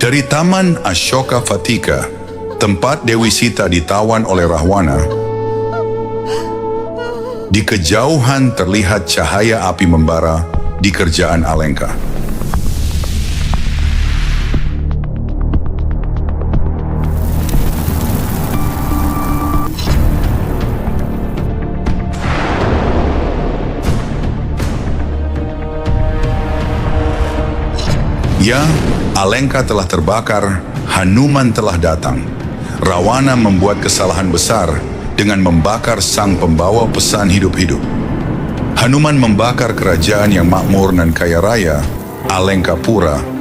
Dari Taman Ashoka Vatika, tempat Dewi Sita ditawan oleh Rahwana, di kejauhan terlihat cahaya api membara di kerajaan Alenka. Ya, Alenka telah terbakar, Hanuman telah datang. Rahwana membuat kesalahan besar dengan membakar sang pembawa pesan hidup-hidup. Hanuman membakar kerajaan yang makmur dan kaya raya, Alenkapura.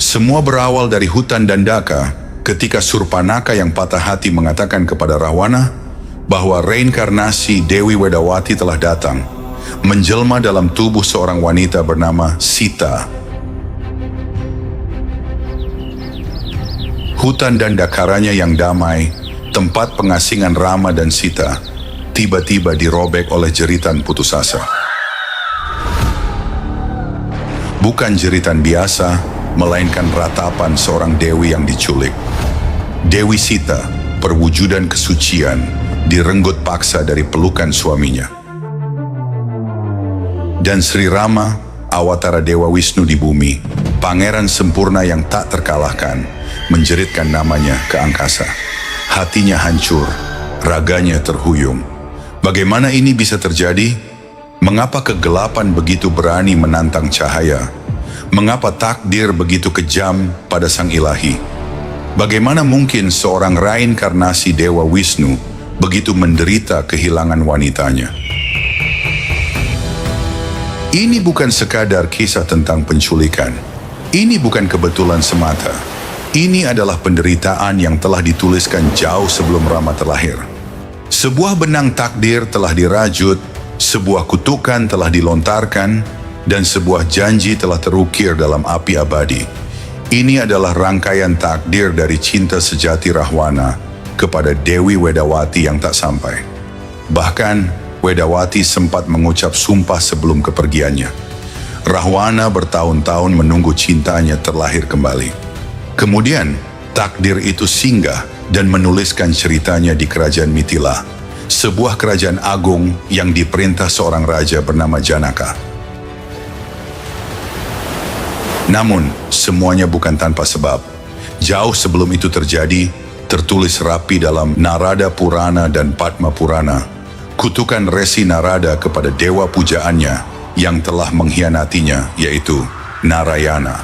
Semua berawal dari hutan Dandaka ketika Surpanaka yang patah hati mengatakan kepada Rahwana bahwa reinkarnasi Dewi Wedawati telah datang, menjelma dalam tubuh seorang wanita bernama Sita. Hutan Dandakaranya yang damai, tempat pengasingan Rama dan Sita, tiba-tiba dirobek oleh jeritan putus asa. Bukan jeritan biasa, melainkan ratapan seorang dewi yang diculik. Dewi Sita, perwujudan kesucian, direnggut paksa dari pelukan suaminya. Dan Sri Rama, awatara Dewa Wisnu di bumi, pangeran sempurna yang tak terkalahkan, menjeritkan namanya ke angkasa. Hatinya hancur, raganya terhuyung. Bagaimana ini bisa terjadi? Mengapa kegelapan begitu berani menantang cahaya? Mengapa takdir begitu kejam pada sang ilahi? Bagaimana mungkin seorang reinkarnasi Dewa Wisnu begitu menderita kehilangan wanitanya? Ini bukan sekadar kisah tentang penculikan. Ini bukan kebetulan semata. Ini adalah penderitaan yang telah dituliskan jauh sebelum Rama terlahir. Sebuah benang takdir telah dirajut, sebuah kutukan telah dilontarkan, dan sebuah janji telah terukir dalam api abadi. Ini adalah rangkaian takdir dari cinta sejati Rahwana kepada Dewi Wedawati yang tak sampai. Bahkan, Wedawati sempat mengucap sumpah sebelum kepergiannya. Rahwana bertahun-tahun menunggu cintanya terlahir kembali. Kemudian, takdir itu singgah dan menuliskan ceritanya di kerajaan Mithila, sebuah kerajaan agung yang diperintah seorang raja bernama Janaka. Namun, semuanya bukan tanpa sebab. Jauh sebelum itu terjadi, tertulis rapi dalam Narada Purana dan Padma Purana, kutukan Resi Narada kepada dewa pujaannya yang telah mengkhianatinya, yaitu Narayana.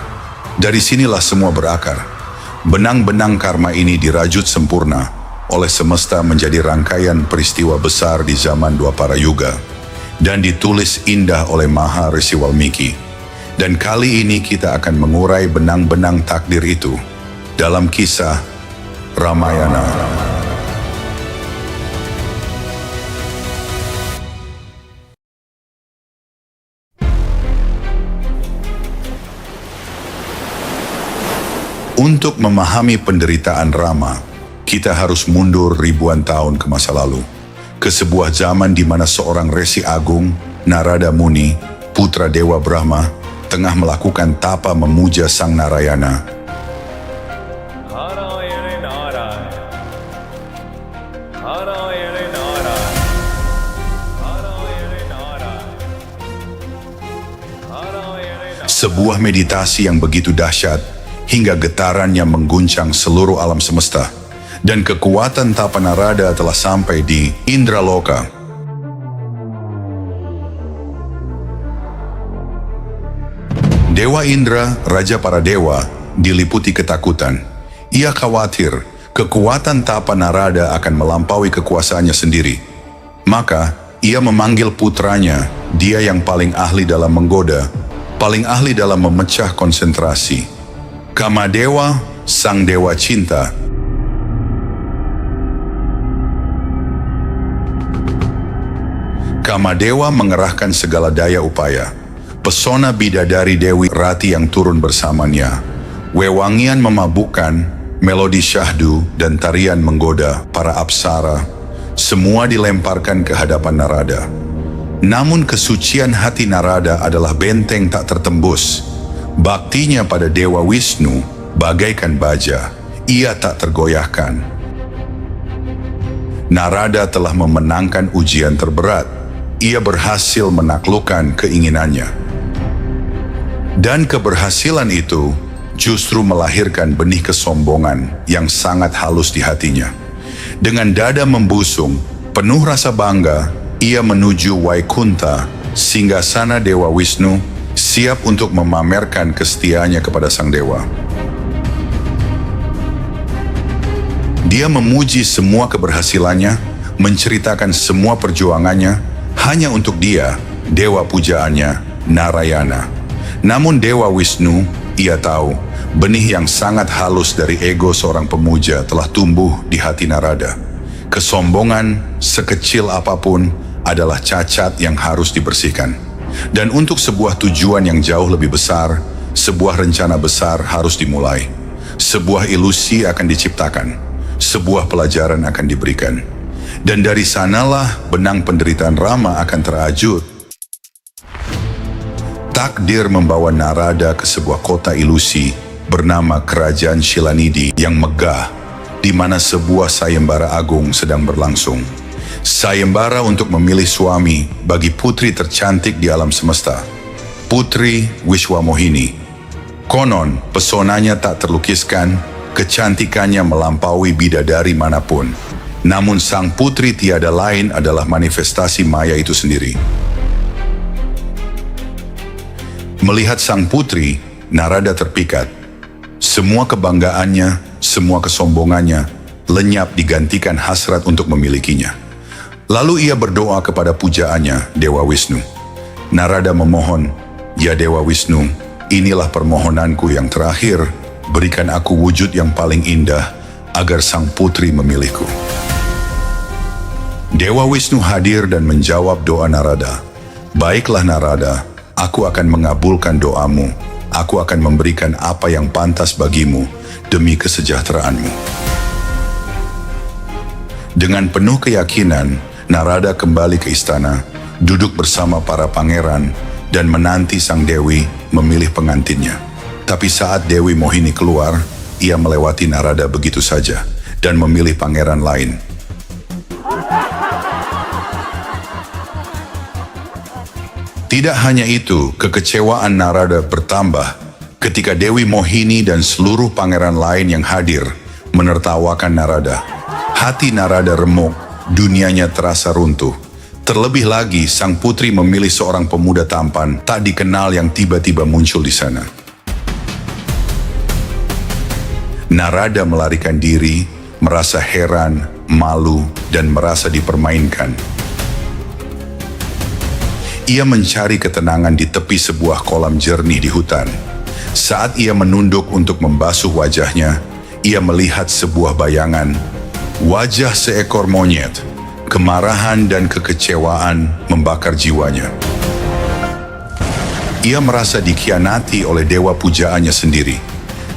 Dari sinilah semua berakar. Benang-benang karma ini dirajut sempurna oleh semesta menjadi rangkaian peristiwa besar di zaman Dwapara Yuga, dan ditulis indah oleh Maha Resi Walmiki. Dan kali ini kita akan mengurai benang-benang takdir itu dalam kisah Ramayana. Untuk memahami penderitaan Rama, kita harus mundur ribuan tahun ke masa lalu, ke sebuah zaman di mana seorang Resi Agung, Narada Muni, putra Dewa Brahma, tengah melakukan tapa memuja Sang Narayana. Sebuah meditasi yang begitu dahsyat hingga getarannya mengguncang seluruh alam semesta, dan kekuatan tapa Narada telah sampai di Indraloka. Dewa Indra, raja para dewa, diliputi ketakutan. Ia khawatir kekuatan tapa Narada akan melampaui kekuasaannya sendiri. Maka, ia memanggil putranya, dia yang paling ahli dalam menggoda, paling ahli dalam memecah konsentrasi, Kamadewa, sang dewa cinta. Kamadewa mengerahkan segala daya upaya. Pesona bidadari Dewi Rati yang turun bersamanya. Wewangian memabukkan, melodi syahdu dan tarian menggoda para apsara. Semua dilemparkan ke hadapan Narada. Namun kesucian hati Narada adalah benteng tak tertembus. Baktinya pada Dewa Wisnu bagaikan baja. Ia tak tergoyahkan. Narada telah memenangkan ujian terberat. Ia berhasil menaklukkan keinginannya. Dan keberhasilan itu justru melahirkan benih kesombongan yang sangat halus di hatinya. Dengan dada membusung, penuh rasa bangga, ia menuju Waikunta, singgasana Dewa Wisnu, siap untuk memamerkan kesetiaannya kepada sang dewa. Dia memuji semua keberhasilannya, menceritakan semua perjuangannya, hanya untuk dia, dewa pujaannya, Narayana. Namun Dewa Wisnu, ia tahu, benih yang sangat halus dari ego seorang pemuja telah tumbuh di hati Narada. Kesombongan, sekecil apapun, adalah cacat yang harus dibersihkan. Dan untuk sebuah tujuan yang jauh lebih besar, sebuah rencana besar harus dimulai. Sebuah ilusi akan diciptakan, sebuah pelajaran akan diberikan. Dan dari sanalah benang penderitaan Rama akan terajut. Takdir membawa Narada ke sebuah kota ilusi bernama Kerajaan Shilanidi yang megah, di mana sebuah sayembara agung sedang berlangsung. Sayembara untuk memilih suami bagi putri tercantik di alam semesta, Putri Wiswamohini. Konon, pesonanya tak terlukiskan, kecantikannya melampaui bidadari manapun. Namun sang putri tiada lain adalah manifestasi maya itu sendiri. Melihat sang putri, Narada terpikat. Semua kebanggaannya, semua kesombongannya, lenyap digantikan hasrat untuk memilikinya. Lalu ia berdoa kepada pujaannya, Dewa Wisnu. Narada memohon, "Ya Dewa Wisnu, inilah permohonanku yang terakhir, berikan aku wujud yang paling indah, agar sang putri memilihku." Dewa Wisnu hadir dan menjawab doa Narada. "Baiklah Narada, aku akan mengabulkan doamu. Aku akan memberikan apa yang pantas bagimu demi kesejahteraanmu." Dengan penuh keyakinan, Narada kembali ke istana, duduk bersama para pangeran, dan menanti sang Dewi memilih pengantinnya. Tapi saat Dewi Mohini keluar, ia melewati Narada begitu saja dan memilih pangeran lain. Tidak hanya itu, kekecewaan Narada bertambah ketika Dewi Mohini dan seluruh pangeran lain yang hadir menertawakan Narada. Hati Narada remuk, dunianya terasa runtuh. Terlebih lagi, sang putri memilih seorang pemuda tampan tak dikenal yang tiba-tiba muncul di sana. Narada melarikan diri, merasa heran, malu, dan merasa dipermainkan. Ia mencari ketenangan di tepi sebuah kolam jernih di hutan. Saat ia menunduk untuk membasuh wajahnya, ia melihat sebuah bayangan. Wajah seekor monyet. Kemarahan dan kekecewaan membakar jiwanya. Ia merasa dikhianati oleh dewa pujaannya sendiri.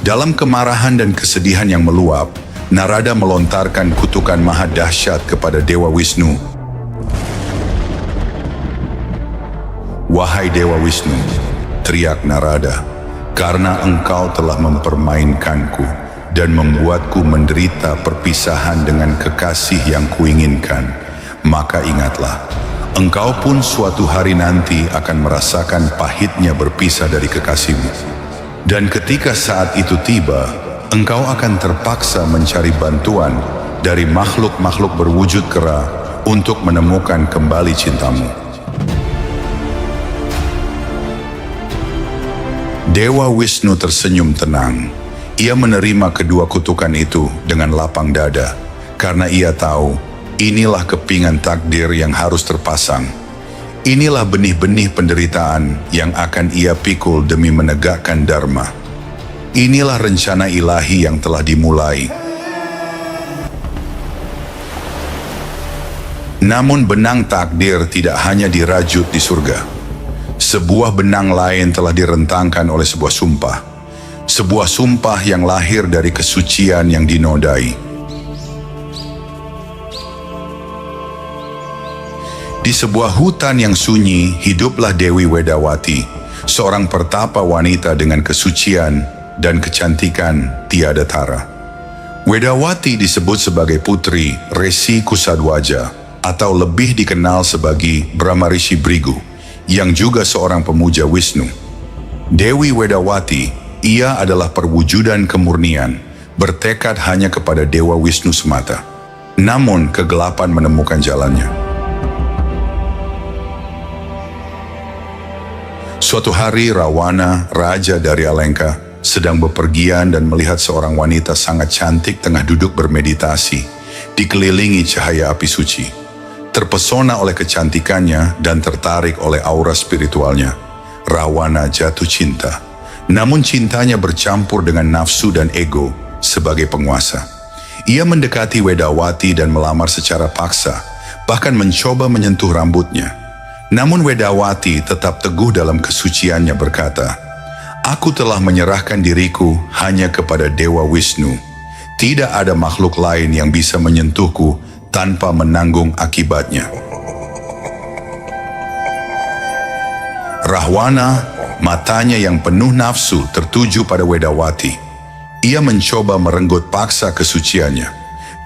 Dalam kemarahan dan kesedihan yang meluap, Narada melontarkan kutukan maha dahsyat kepada Dewa Wisnu. "Wahai Dewa Wisnu," teriak Narada, "karena engkau telah mempermainkanku dan membuatku menderita perpisahan dengan kekasih yang kuinginkan, maka ingatlah, engkau pun suatu hari nanti akan merasakan pahitnya berpisah dari kekasihmu. Dan ketika saat itu tiba, engkau akan terpaksa mencari bantuan dari makhluk-makhluk berwujud kera untuk menemukan kembali cintamu." Dewa Wisnu tersenyum tenang. Ia menerima kedua kutukan itu dengan lapang dada, karena ia tahu inilah kepingan takdir yang harus terpasang. Inilah benih-benih penderitaan yang akan ia pikul demi menegakkan dharma. Inilah rencana ilahi yang telah dimulai. Namun benang takdir tidak hanya dirajut di surga. Sebuah benang lain telah direntangkan oleh sebuah sumpah. Sebuah sumpah yang lahir dari kesucian yang dinodai. Di sebuah hutan yang sunyi, hiduplah Dewi Wedawati, seorang pertapa wanita dengan kesucian dan kecantikan tiada tara. Wedawati disebut sebagai putri Resi Kusadwaja, atau lebih dikenal sebagai Brahmarishi Brigu, yang juga seorang pemuja Wisnu. Dewi Wedawati, ia adalah perwujudan kemurnian, bertekad hanya kepada Dewa Wisnu semata. Namun kegelapan menemukan jalannya. Suatu hari Rawana, raja dari Alengka, sedang bepergian dan melihat seorang wanita sangat cantik tengah duduk bermeditasi, dikelilingi cahaya api suci. Terpesona oleh kecantikannya dan tertarik oleh aura spiritualnya, Rawana jatuh cinta. Namun cintanya bercampur dengan nafsu dan ego sebagai penguasa. Ia mendekati Wedawati dan melamar secara paksa, bahkan mencoba menyentuh rambutnya. Namun Wedawati tetap teguh dalam kesuciannya berkata, "Aku telah menyerahkan diriku hanya kepada Dewa Wisnu. Tidak ada makhluk lain yang bisa menyentuhku tanpa menanggung akibatnya." Rahwana, matanya yang penuh nafsu tertuju pada Wedawati. Ia mencoba merenggut paksa kesuciannya.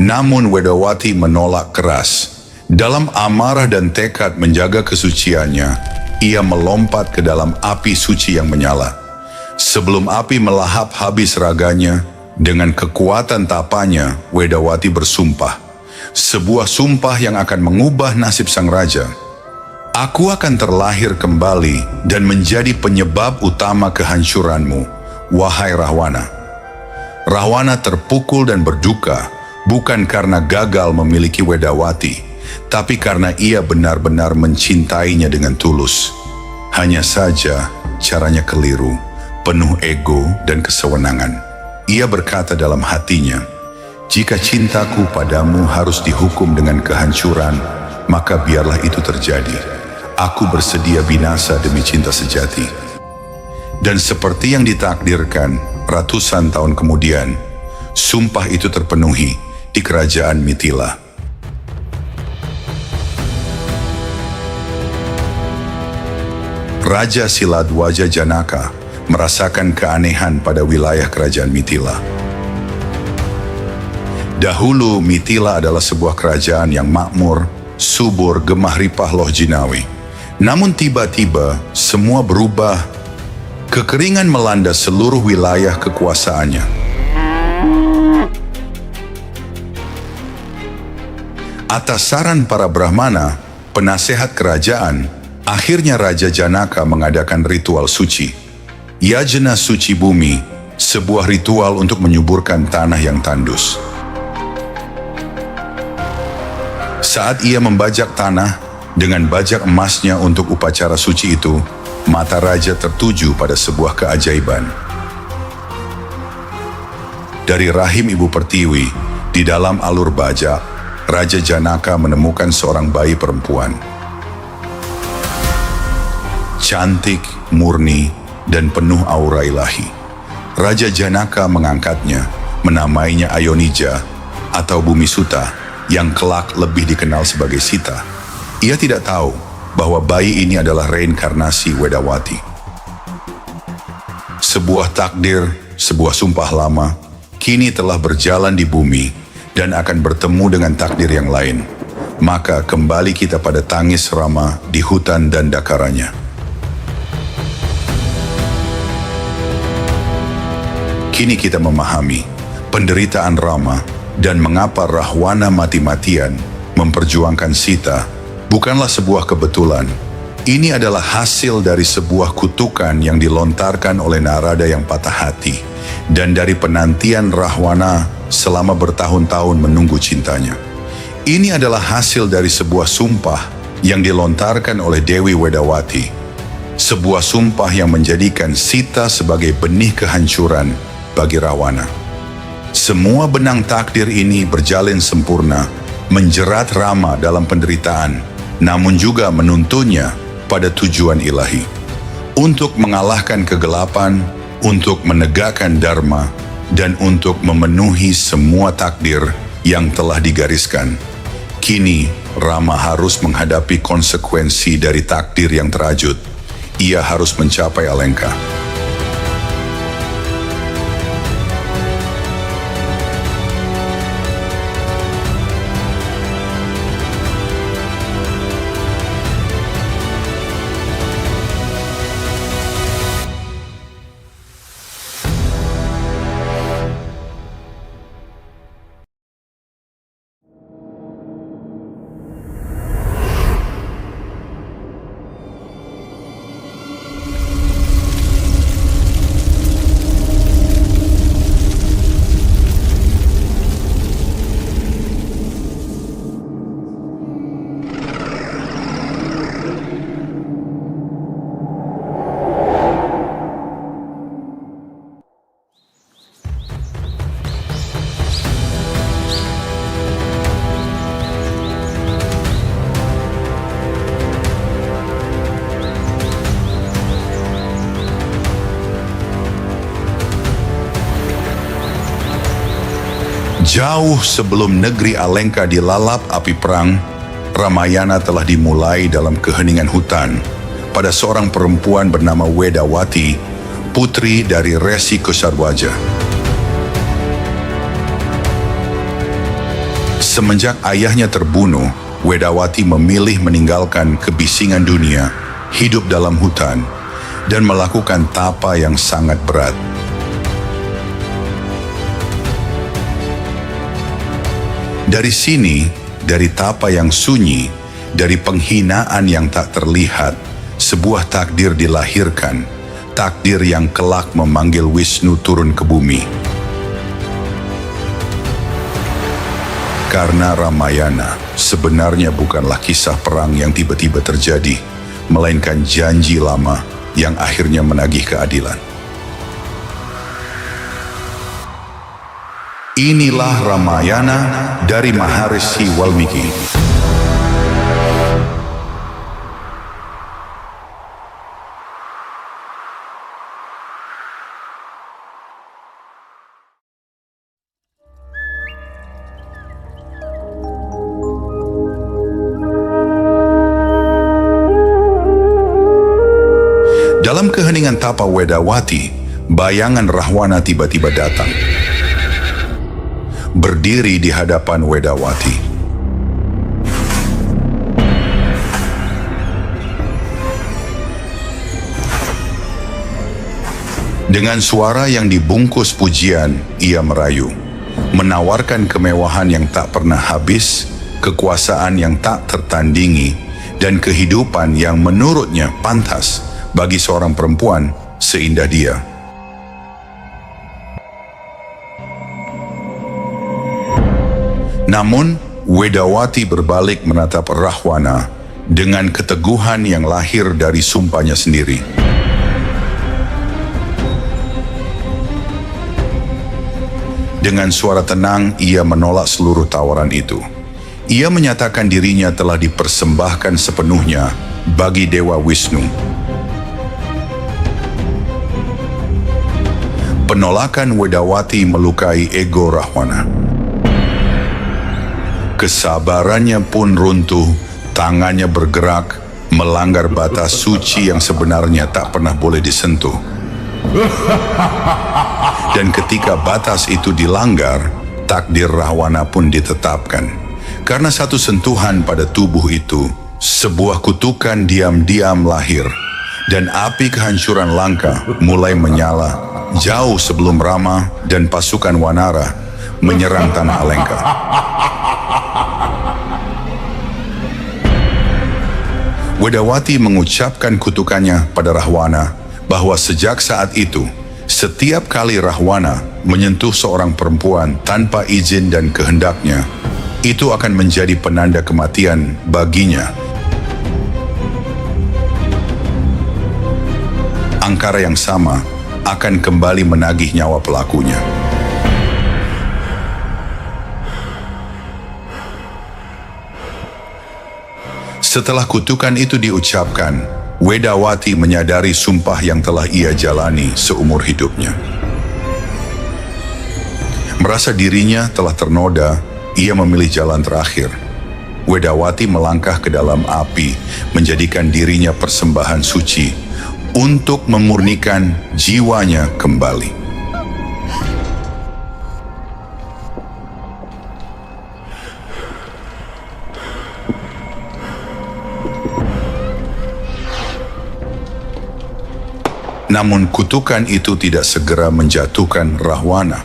Namun Wedawati menolak keras. Dalam amarah dan tekad menjaga kesuciannya, ia melompat ke dalam api suci yang menyala. Sebelum api melahap habis raganya, dengan kekuatan tapanya, Wedawati bersumpah. Sebuah sumpah yang akan mengubah nasib sang raja. "Aku akan terlahir kembali dan menjadi penyebab utama kehancuranmu, wahai Rahwana." Rahwana terpukul dan berduka, bukan karena gagal memiliki Wedawati, tapi karena ia benar-benar mencintainya dengan tulus. Hanya saja caranya keliru, penuh ego dan kesewenangan. Ia berkata dalam hatinya, "Jika cintaku padamu harus dihukum dengan kehancuran, maka biarlah itu terjadi. Aku bersedia binasa demi cinta sejati." Dan seperti yang ditakdirkan, ratusan tahun kemudian, sumpah itu terpenuhi di kerajaan Mithila. Raja Siladwaja Janaka merasakan keanehan pada wilayah kerajaan Mithila. Dahulu Mithila adalah sebuah kerajaan yang makmur, subur, gemah ripah loh jinawi. Namun tiba-tiba semua berubah. Kekeringan melanda seluruh wilayah kekuasaannya. Atas saran para Brahmana, penasehat kerajaan, akhirnya Raja Janaka mengadakan ritual suci, Yajna Suci Bumi, sebuah ritual untuk menyuburkan tanah yang tandus. Saat ia membajak tanah dengan bajak emasnya untuk upacara suci itu, mata raja tertuju pada sebuah keajaiban. Dari rahim ibu pertiwi, di dalam alur bajak, Raja Janaka menemukan seorang bayi perempuan. Cantik, murni, dan penuh aura ilahi. Raja Janaka mengangkatnya, menamainya Ayonija atau Bumi Suta, yang kelak lebih dikenal sebagai Sita. Ia tidak tahu bahwa bayi ini adalah reinkarnasi Wedawati. Sebuah takdir, sebuah sumpah lama, kini telah berjalan di bumi dan akan bertemu dengan takdir yang lain. Maka kembali kita pada tangis Rama di hutan Dandakaranya. Kini kita memahami penderitaan Rama dan mengapa Rahwana mati-matian memperjuangkan Sita bukanlah sebuah kebetulan. Ini adalah hasil dari sebuah kutukan yang dilontarkan oleh Narada yang patah hati dan dari penantian Rahwana selama bertahun-tahun menunggu cintanya. Ini adalah hasil dari sebuah sumpah yang dilontarkan oleh Dewi Wedawati. Sebuah sumpah yang menjadikan Sita sebagai benih kehancuran bagi Rahwana. Semua benang takdir ini berjalin sempurna, menjerat Rama dalam penderitaan, namun juga menuntunnya pada tujuan ilahi. Untuk mengalahkan kegelapan, untuk menegakkan dharma, dan untuk memenuhi semua takdir yang telah digariskan. Kini, Rama harus menghadapi konsekuensi dari takdir yang terajut. Ia harus mencapai Alengka. Jauh sebelum negeri Alengka dilalap api perang, Ramayana telah dimulai dalam keheningan hutan pada seorang perempuan bernama Wedawati, putri dari Resi Kusarwaja. Semenjak ayahnya terbunuh, Wedawati memilih meninggalkan kebisingan dunia, hidup dalam hutan, dan melakukan tapa yang sangat berat. Dari sini, dari tapa yang sunyi, dari penghinaan yang tak terlihat, sebuah takdir dilahirkan, takdir yang kelak memanggil Wisnu turun ke bumi. Karena Ramayana sebenarnya bukanlah kisah perang yang tiba-tiba terjadi, melainkan janji lama yang akhirnya menagih keadilan. Inilah Ramayana dari Maharishi Walmiki. Dalam keheningan tapa Wedawati, bayangan Rahwana tiba-tiba datang. Berdiri di hadapan Wedawati. Dengan suara yang dibungkus pujian, ia merayu, menawarkan kemewahan yang tak pernah habis, kekuasaan yang tak tertandingi, dan kehidupan yang menurutnya pantas bagi seorang perempuan seindah dia. Namun, Wedawati berbalik menatap Rahwana dengan keteguhan yang lahir dari sumpahnya sendiri. Dengan suara tenang, ia menolak seluruh tawaran itu. Ia menyatakan dirinya telah dipersembahkan sepenuhnya bagi Dewa Wisnu. Penolakan Wedawati melukai ego Rahwana. Kesabarannya pun runtuh, tangannya bergerak, melanggar batas suci yang sebenarnya tak pernah boleh disentuh. Dan ketika batas itu dilanggar, takdir Rahwana pun ditetapkan. Karena satu sentuhan pada tubuh itu, sebuah kutukan diam-diam lahir, dan api kehancuran Lanka mulai menyala jauh sebelum Rama dan pasukan Wanara menyerang tanah Alengka. Wedawati mengucapkan kutukannya pada Rahwana bahwa sejak saat itu, setiap kali Rahwana menyentuh seorang perempuan tanpa izin dan kehendaknya, itu akan menjadi penanda kematian baginya. Angkara yang sama akan kembali menagih nyawa pelakunya. Setelah kutukan itu diucapkan, Wedawati menyadari sumpah yang telah ia jalani seumur hidupnya. Merasa dirinya telah ternoda, ia memilih jalan terakhir. Wedawati melangkah ke dalam api, menjadikan dirinya persembahan suci untuk memurnikan jiwanya kembali. Namun kutukan itu tidak segera menjatuhkan Rahwana.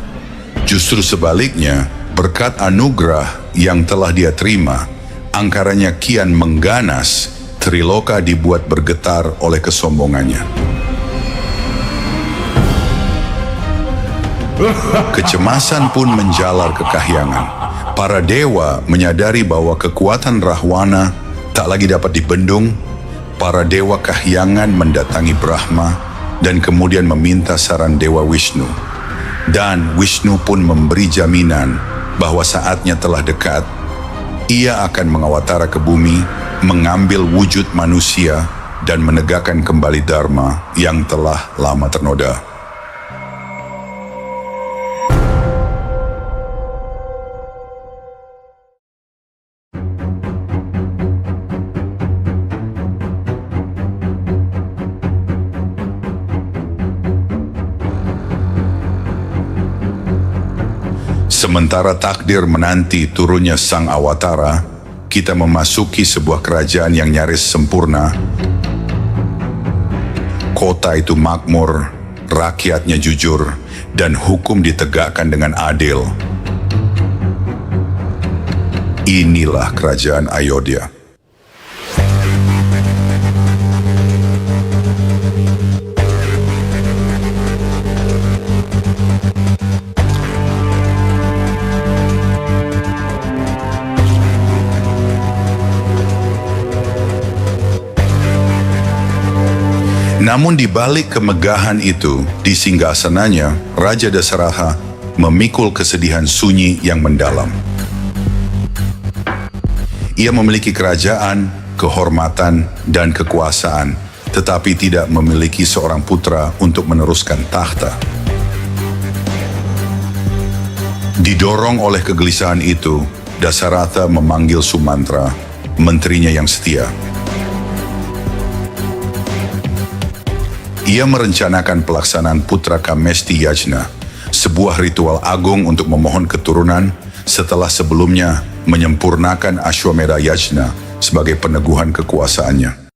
Justru sebaliknya, berkat anugerah yang telah dia terima, angkaranya kian mengganas. Triloka dibuat bergetar oleh kesombongannya. Kecemasan pun menjalar ke Kahyangan. Para dewa menyadari bahwa kekuatan Rahwana tak lagi dapat dibendung. Para dewa Kahyangan mendatangi Brahma dan kemudian meminta saran Dewa Wisnu. Dan Wisnu pun memberi jaminan bahwa saatnya telah dekat. Ia akan mengawatara ke bumi, mengambil wujud manusia, dan menegakkan kembali Dharma yang telah lama ternoda. Sementara takdir menanti turunnya sang awatara, kita memasuki sebuah kerajaan yang nyaris sempurna. Kota itu makmur, rakyatnya jujur, dan hukum ditegakkan dengan adil. Inilah kerajaan Ayodhya. Namun di balik kemegahan itu, di singgasananya, Raja Dasaraha memikul kesedihan sunyi yang mendalam. Ia memiliki kerajaan, kehormatan, dan kekuasaan, tetapi tidak memiliki seorang putra untuk meneruskan takhta. Didorong oleh kegelisahan itu, Dasaratha memanggil Sumantra, menterinya yang setia. Ia merencanakan pelaksanaan Putra Kamesti Yajna, sebuah ritual agung untuk memohon keturunan setelah sebelumnya menyempurnakan Ashwamedha Yajna sebagai peneguhan kekuasaannya.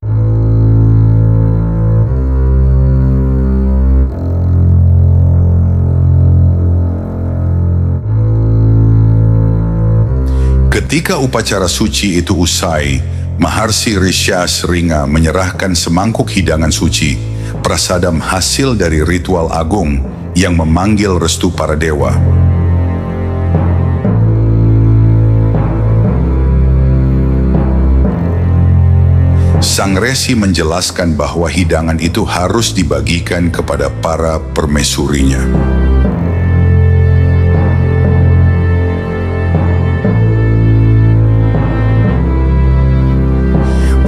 Ketika upacara suci itu usai, Maharsi Rishyasringa menyerahkan semangkuk hidangan suci, prasadam hasil dari ritual agung yang memanggil restu para dewa. Sang Resi menjelaskan bahwa hidangan itu harus dibagikan kepada para permaisurinya.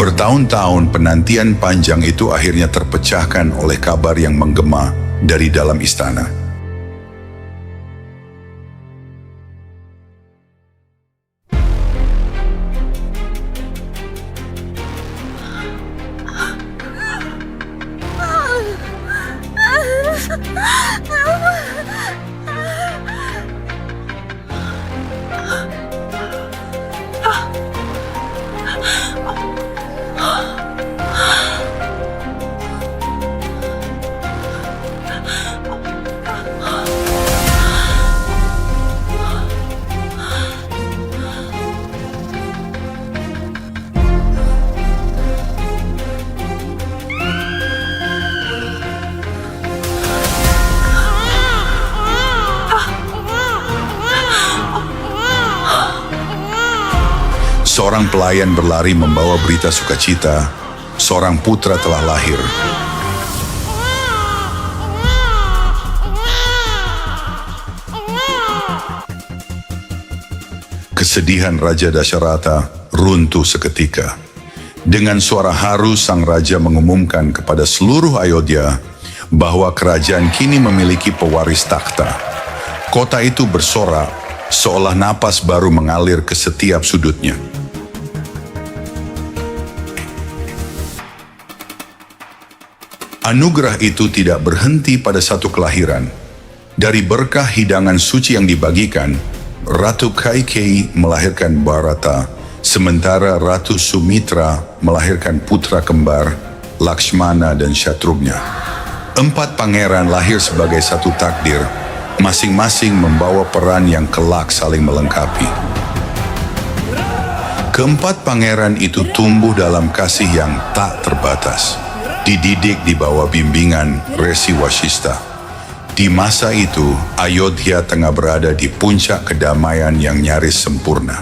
Bertahun-tahun penantian panjang itu akhirnya terpecahkan oleh kabar yang menggema dari dalam istana. Seorang pelayan berlari membawa berita sukacita, seorang putra telah lahir. Kesedihan Raja Dasharatha runtuh seketika. Dengan suara haru sang raja mengumumkan kepada seluruh Ayodhya bahwa kerajaan kini memiliki pewaris takhta. Kota itu bersorak seolah napas baru mengalir ke setiap sudutnya. Anugerah itu tidak berhenti pada satu kelahiran. Dari berkah hidangan suci yang dibagikan, Ratu Kaikeyi melahirkan Bharata, sementara Ratu Sumitra melahirkan putra kembar, Lakshmana dan Shatrughna. 4 pangeran lahir sebagai satu takdir, masing-masing membawa peran yang kelak saling melengkapi. Keempat pangeran itu tumbuh dalam kasih yang tak terbatas, dididik di bawah bimbingan Resi Washista. Di masa itu, Ayodhya tengah berada di puncak kedamaian yang nyaris sempurna.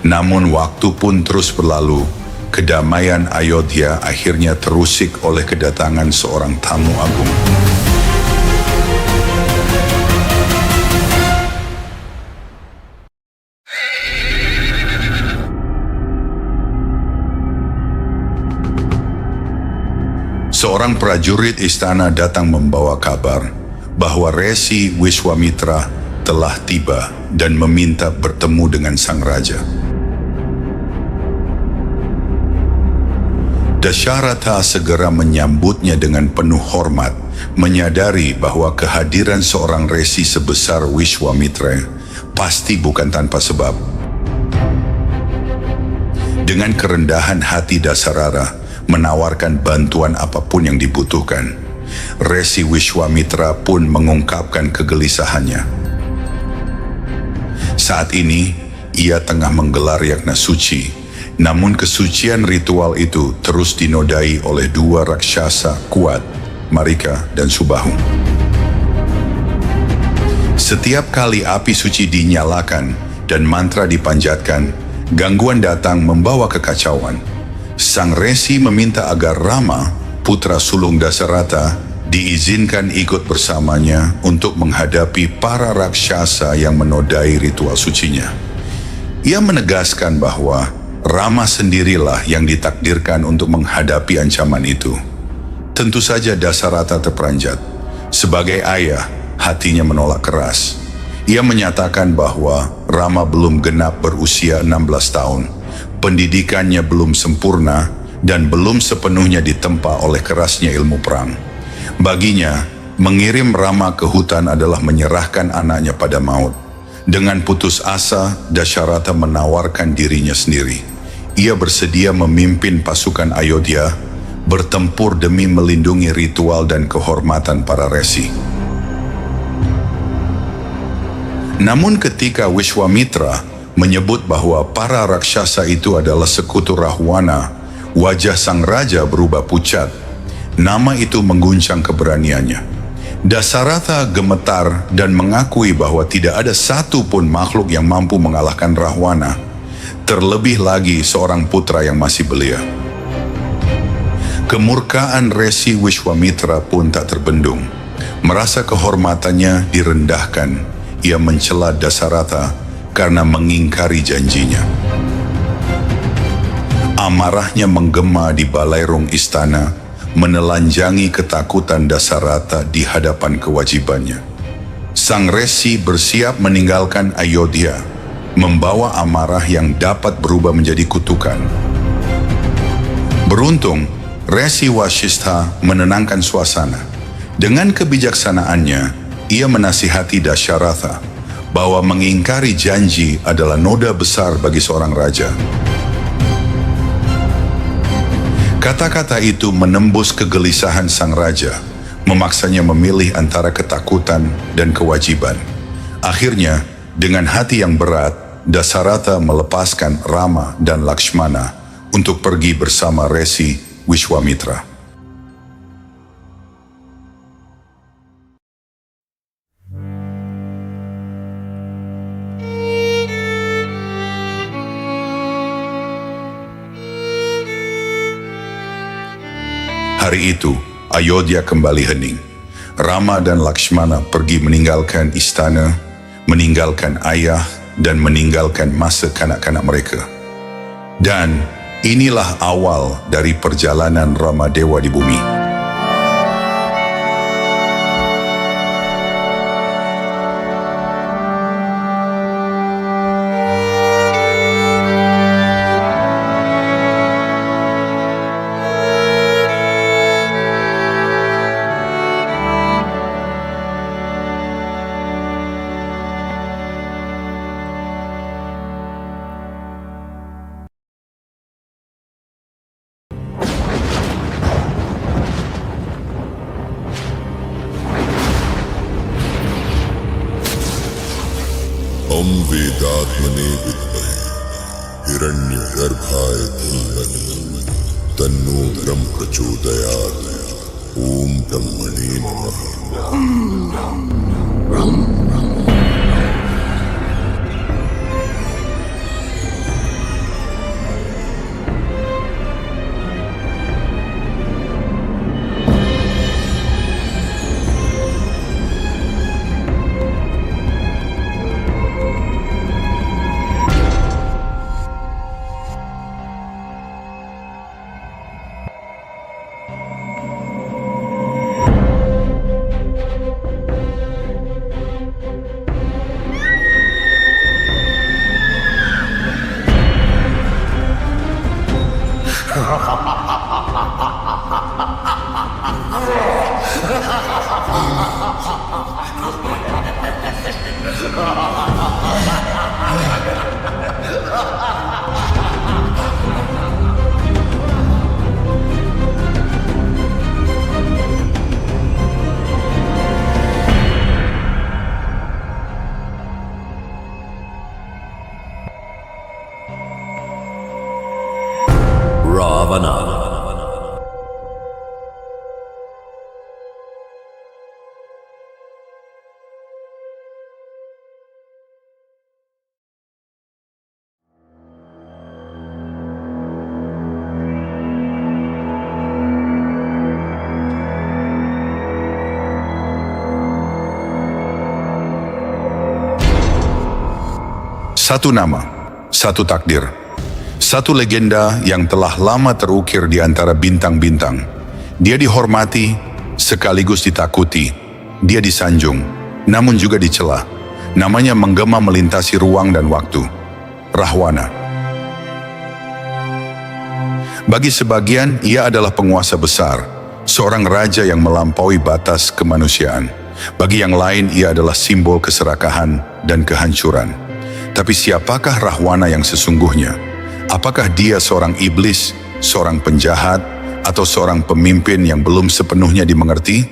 Namun waktu pun terus berlalu, kedamaian Ayodhya akhirnya terusik oleh kedatangan seorang tamu agung. Seorang prajurit istana datang membawa kabar bahwa Resi Wishwamitra telah tiba dan meminta bertemu dengan sang raja. Dasharatha segera menyambutnya dengan penuh hormat, menyadari bahwa kehadiran seorang resi sebesar Wishwamitra pasti bukan tanpa sebab. Dengan kerendahan hati Dasharatha menawarkan bantuan apapun yang dibutuhkan. Resi Wishwamitra pun mengungkapkan kegelisahannya. Saat ini, ia tengah menggelar yagna suci, namun kesucian ritual itu terus dinodai oleh 2 raksasa kuat, Marika dan Subahu. Setiap kali api suci dinyalakan dan mantra dipanjatkan, gangguan datang membawa kekacauan. Sang resi meminta agar Rama, putra sulung Dasharatha, diizinkan ikut bersamanya untuk menghadapi para raksasa yang menodai ritual sucinya. Ia menegaskan bahwa Rama sendirilah yang ditakdirkan untuk menghadapi ancaman itu. Tentu saja Dasharatha terperanjat. Sebagai ayah, hatinya menolak keras. Ia menyatakan bahwa Rama belum genap berusia 16 tahun, pendidikannya belum sempurna, dan belum sepenuhnya ditempa oleh kerasnya ilmu perang. Baginya, mengirim Rama ke hutan adalah menyerahkan anaknya pada maut. Dengan putus asa, Dasharatha menawarkan dirinya sendiri. Ia bersedia memimpin pasukan Ayodhya, bertempur demi melindungi ritual dan kehormatan para resi. Namun ketika Wishwamitra menyebut bahwa para raksasa itu adalah sekutu Rahwana, wajah sang raja berubah pucat. Nama itu mengguncang keberaniannya. Dasharatha gemetar dan mengakui bahwa tidak ada satu pun makhluk yang mampu mengalahkan Rahwana, terlebih lagi seorang putra yang masih belia. Kemurkaan Resi Wishwamitra pun tak terbendung. Merasa kehormatannya direndahkan, ia mencela Dasharatha karena mengingkari janjinya. Amarahnya menggema di balairung istana, menelanjangi ketakutan Dasharatha di hadapan kewajibannya. Sang resi bersiap meninggalkan Ayodhya, membawa amarah yang dapat berubah menjadi kutukan. Beruntung, Resi Washistha menenangkan suasana. Dengan kebijaksanaannya, ia menasihati Dasharatha bahwa mengingkari janji adalah noda besar bagi seorang raja. Kata-kata itu menembus kegelisahan sang raja, memaksanya memilih antara ketakutan dan kewajiban. Akhirnya, dengan hati yang berat, Dasharatha melepaskan Rama dan Lakshmana untuk pergi bersama Resi Wishwamitra. Hari itu, Ayodhya kembali hening. Rama dan Lakshmana pergi meninggalkan istana, meninggalkan ayah, dan meninggalkan masa kanak-kanak mereka. Dan inilah awal dari perjalanan Ramadewa di bumi. हम वेदात्मने विद्महे हिरण्यगर्भाय धीमहि तन्नो ब्रह्म प्रचोदयात् ओम ब्रह्मणे नमः। Ravana. Satu nama, satu takdir. Satu legenda yang telah lama terukir di antara bintang-bintang. Dia dihormati, sekaligus ditakuti. Dia disanjung, namun juga dicela. Namanya menggema melintasi ruang dan waktu. Rahwana. Bagi sebagian, ia adalah penguasa besar, seorang raja yang melampaui batas kemanusiaan. Bagi yang lain, ia adalah simbol keserakahan dan kehancuran. Tapi siapakah Rahwana yang sesungguhnya? Apakah dia seorang iblis, seorang penjahat, atau seorang pemimpin yang belum sepenuhnya dimengerti?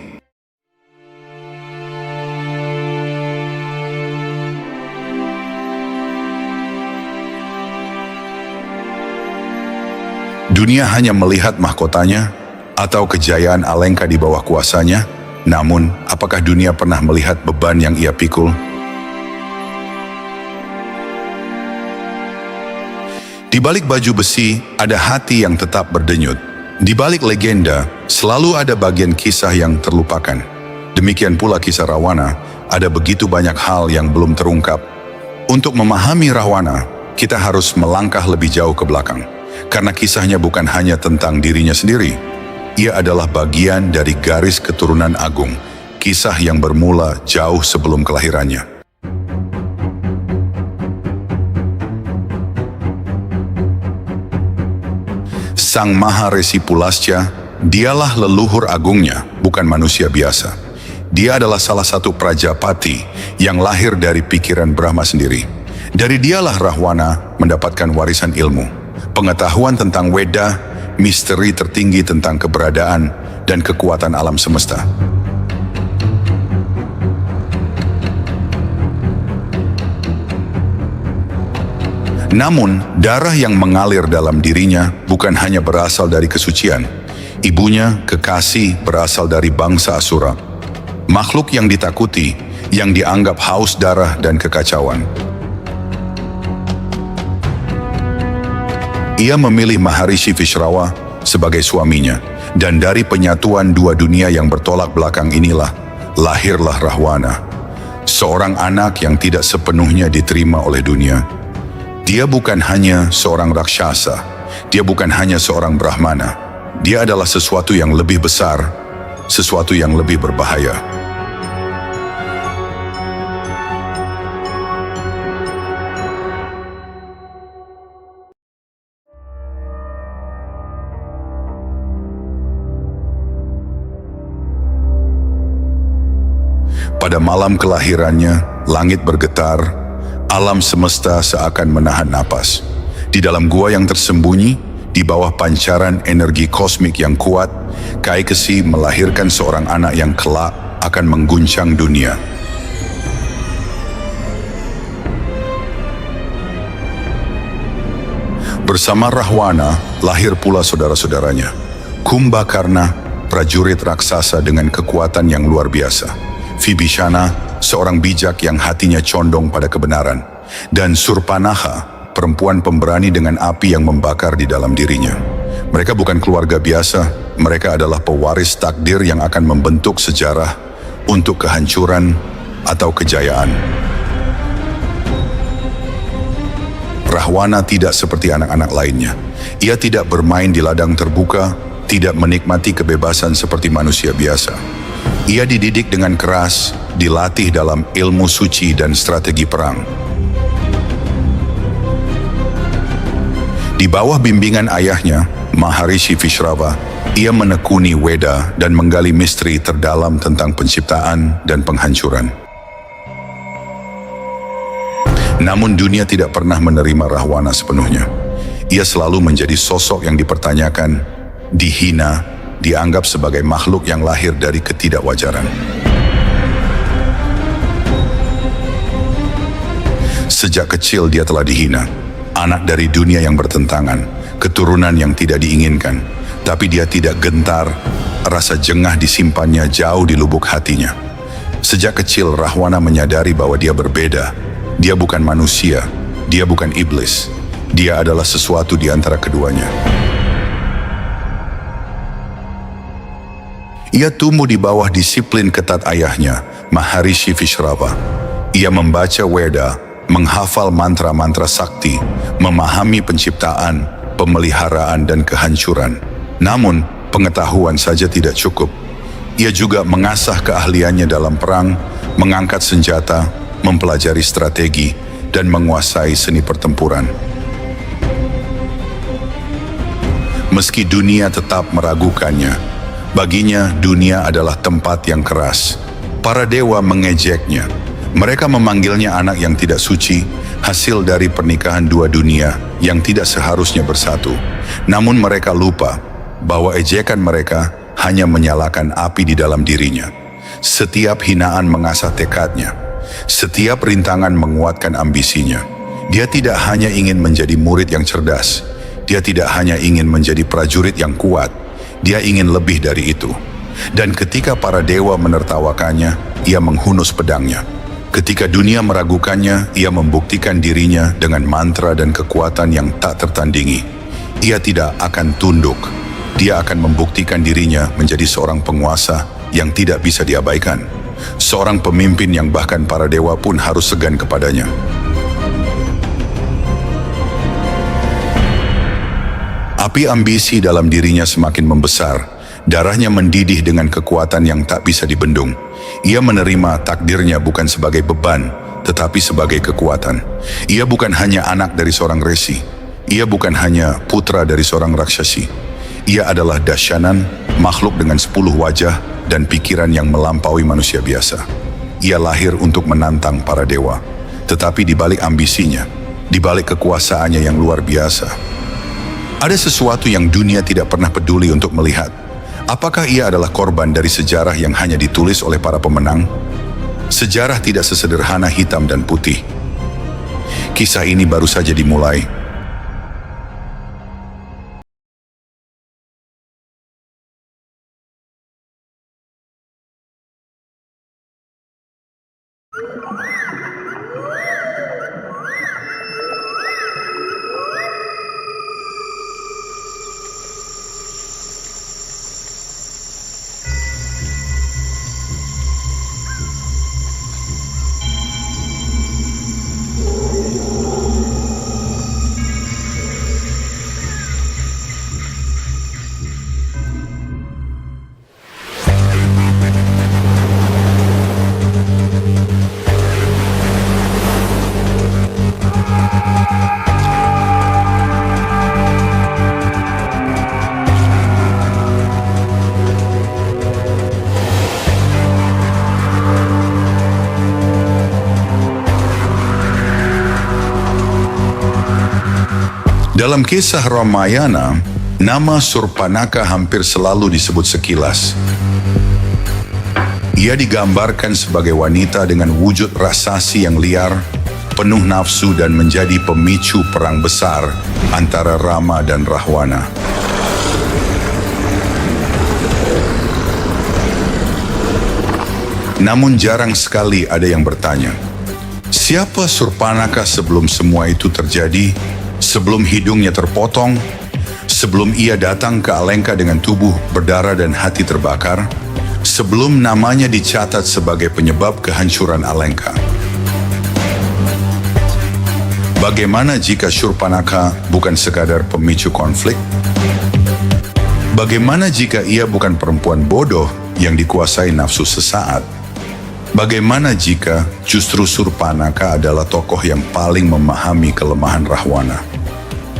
Dunia hanya melihat mahkotanya atau kejayaan Alengka di bawah kuasanya, namun apakah dunia pernah melihat beban yang ia pikul? Di balik baju besi, ada hati yang tetap berdenyut. Di balik legenda, selalu ada bagian kisah yang terlupakan. Demikian pula kisah Rahwana, ada begitu banyak hal yang belum terungkap. Untuk memahami Rahwana, kita harus melangkah lebih jauh ke belakang. Karena kisahnya bukan hanya tentang dirinya sendiri. Ia adalah bagian dari garis keturunan agung, kisah yang bermula jauh sebelum kelahirannya. Sang Maha Resi Pulasca, dialah leluhur agungnya, bukan manusia biasa. Dia adalah salah satu prajapati yang lahir dari pikiran Brahma sendiri. Dari dialah Rahwana mendapatkan warisan ilmu, pengetahuan tentang Weda, misteri tertinggi tentang keberadaan dan kekuatan alam semesta. Namun, darah yang mengalir dalam dirinya bukan hanya berasal dari kesucian. Ibunya, kekasih, berasal dari bangsa Asura. Makhluk yang ditakuti, yang dianggap haus darah dan kekacauan. Ia memilih Maharishi Vishrawa sebagai suaminya, dan dari penyatuan dua dunia yang bertolak belakang inilah, lahirlah Rahwana. seorang anak yang tidak sepenuhnya diterima oleh dunia. Dia bukan hanya seorang raksasa, dia bukan hanya seorang Brahmana. Dia adalah sesuatu yang lebih besar, sesuatu yang lebih berbahaya. Pada malam kelahirannya, langit bergetar, alam semesta seakan menahan napas. Di dalam gua yang tersembunyi, di bawah pancaran energi kosmik yang kuat, Kaikesi melahirkan seorang anak yang kelak akan mengguncang dunia. Bersama Rahwana, lahir pula saudara-saudaranya. Kumbhakarna, prajurit raksasa dengan kekuatan yang luar biasa. Vibhishana, seorang bijak yang hatinya condong pada kebenaran. Dan Surpanaha, perempuan pemberani dengan api yang membakar di dalam dirinya. Mereka bukan keluarga biasa, mereka adalah pewaris takdir yang akan membentuk sejarah untuk kehancuran atau kejayaan. Rahwana tidak seperti anak-anak lainnya. Ia tidak bermain di ladang terbuka, tidak menikmati kebebasan seperti manusia biasa. Ia dididik dengan keras, dilatih dalam ilmu suci dan strategi perang. Di bawah bimbingan ayahnya, Maharishi Vishrava, ia menekuni Weda dan menggali misteri terdalam tentang penciptaan dan penghancuran. Namun dunia tidak pernah menerima Rahwana sepenuhnya. Ia selalu menjadi sosok yang dipertanyakan, dihina, dianggap sebagai makhluk yang lahir dari ketidakwajaran. Sejak kecil dia telah dihina, anak dari dunia yang bertentangan, keturunan yang tidak diinginkan, tapi dia tidak gentar, rasa jengah disimpannya jauh di lubuk hatinya. Sejak kecil Rahwana menyadari bahwa dia berbeda, dia bukan manusia, dia bukan iblis, dia adalah sesuatu di antara keduanya. Ia tumbuh di bawah disiplin ketat ayahnya, Maharishi Vishrava. Ia membaca Weda, menghafal mantra-mantra sakti, memahami penciptaan, pemeliharaan, dan kehancuran. Namun, pengetahuan saja tidak cukup. Ia juga mengasah keahliannya dalam perang, mengangkat senjata, mempelajari strategi, dan menguasai seni pertempuran. Meski dunia tetap meragukannya, baginya dunia adalah tempat yang keras. Para dewa mengejeknya. Mereka memanggilnya anak yang tidak suci, hasil dari pernikahan dua dunia yang tidak seharusnya bersatu. Namun mereka lupa bahwa ejekan mereka hanya menyalakan api di dalam dirinya. Setiap hinaan mengasah tekadnya. Setiap rintangan menguatkan ambisinya. Dia tidak hanya ingin menjadi murid yang cerdas. Dia tidak hanya ingin menjadi prajurit yang kuat. Dia ingin lebih dari itu. Dan ketika para dewa menertawakannya, ia menghunus pedangnya. Ketika dunia meragukannya, ia membuktikan dirinya dengan mantra dan kekuatan yang tak tertandingi. Ia tidak akan tunduk. Dia akan membuktikan dirinya menjadi seorang penguasa yang tidak bisa diabaikan. Seorang pemimpin yang bahkan para dewa pun harus segan kepadanya. Api ambisi dalam dirinya semakin membesar, darahnya mendidih dengan kekuatan yang tak bisa dibendung. Ia menerima takdirnya bukan sebagai beban, tetapi sebagai kekuatan. Ia bukan hanya anak dari seorang resi, ia bukan hanya putra dari seorang raksasi. Ia adalah Dasyanan, makhluk dengan 10 wajah dan pikiran yang melampaui manusia biasa. Ia lahir untuk menantang para dewa, tetapi di balik ambisinya, di balik kekuasaannya yang luar biasa, ada sesuatu yang dunia tidak pernah peduli untuk melihat. Apakah ia adalah korban dari sejarah yang hanya ditulis oleh para pemenang? Sejarah tidak sesederhana hitam dan putih. Kisah ini baru saja dimulai. Dalam kisah Ramayana, nama Surpanaka hampir selalu disebut sekilas. Ia digambarkan sebagai wanita dengan wujud raksasi yang liar, penuh nafsu dan menjadi pemicu perang besar antara Rama dan Rahwana. Namun jarang sekali ada yang bertanya, siapa Surpanaka sebelum semua itu terjadi, sebelum hidungnya terpotong, sebelum ia datang ke Alengka dengan tubuh berdarah dan hati terbakar, sebelum namanya dicatat sebagai penyebab kehancuran Alengka. Bagaimana jika Surpanaka bukan sekadar pemicu konflik? Bagaimana jika ia bukan perempuan bodoh yang dikuasai nafsu sesaat? Bagaimana jika justru Surpanaka adalah tokoh yang paling memahami kelemahan Rahwana?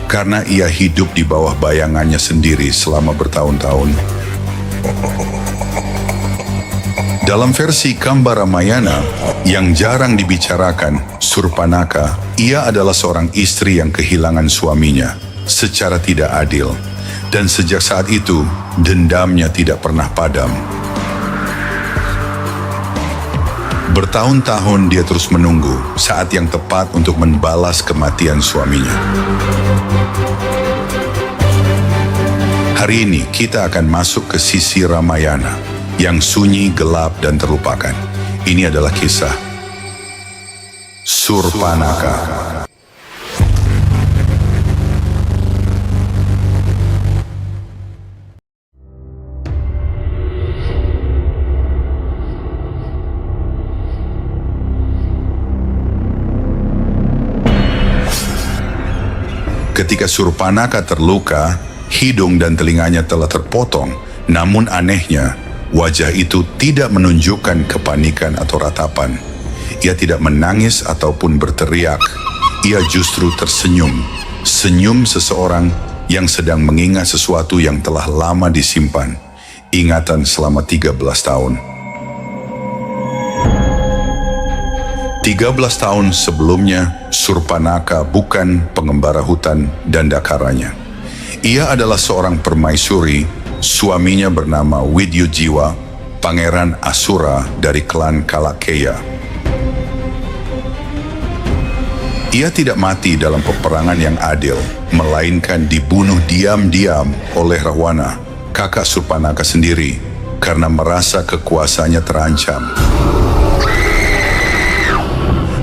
Karena ia hidup di bawah bayangannya sendiri selama bertahun-tahun. Dalam versi Kamba Ramayana yang jarang dibicarakan, Surpanaka, ia adalah seorang istri yang kehilangan suaminya secara tidak adil. Dan sejak saat itu, dendamnya tidak pernah padam. Bertahun-tahun dia terus menunggu saat yang tepat untuk membalas kematian suaminya. Hari ini kita akan masuk ke sisi Ramayana yang sunyi, gelap, dan terlupakan. Ini adalah kisah Surpanaka. Ketika Surpanaka terluka, hidung dan telinganya telah terpotong, namun anehnya, wajah itu tidak menunjukkan kepanikan atau ratapan. Ia tidak menangis ataupun berteriak. Ia justru tersenyum. Senyum seseorang yang sedang mengingat sesuatu yang telah lama disimpan. Ingatan selama 13 tahun. 13 tahun sebelumnya, Surpanaka bukan pengembara hutan dan dakaranya. Ia adalah seorang permaisuri, suaminya bernama Widyujiwa, pangeran Asura dari klan Kalakeya. Ia tidak mati dalam peperangan yang adil, melainkan dibunuh diam-diam oleh Rahwana, kakak Surpanaka sendiri, karena merasa kekuasaannya terancam.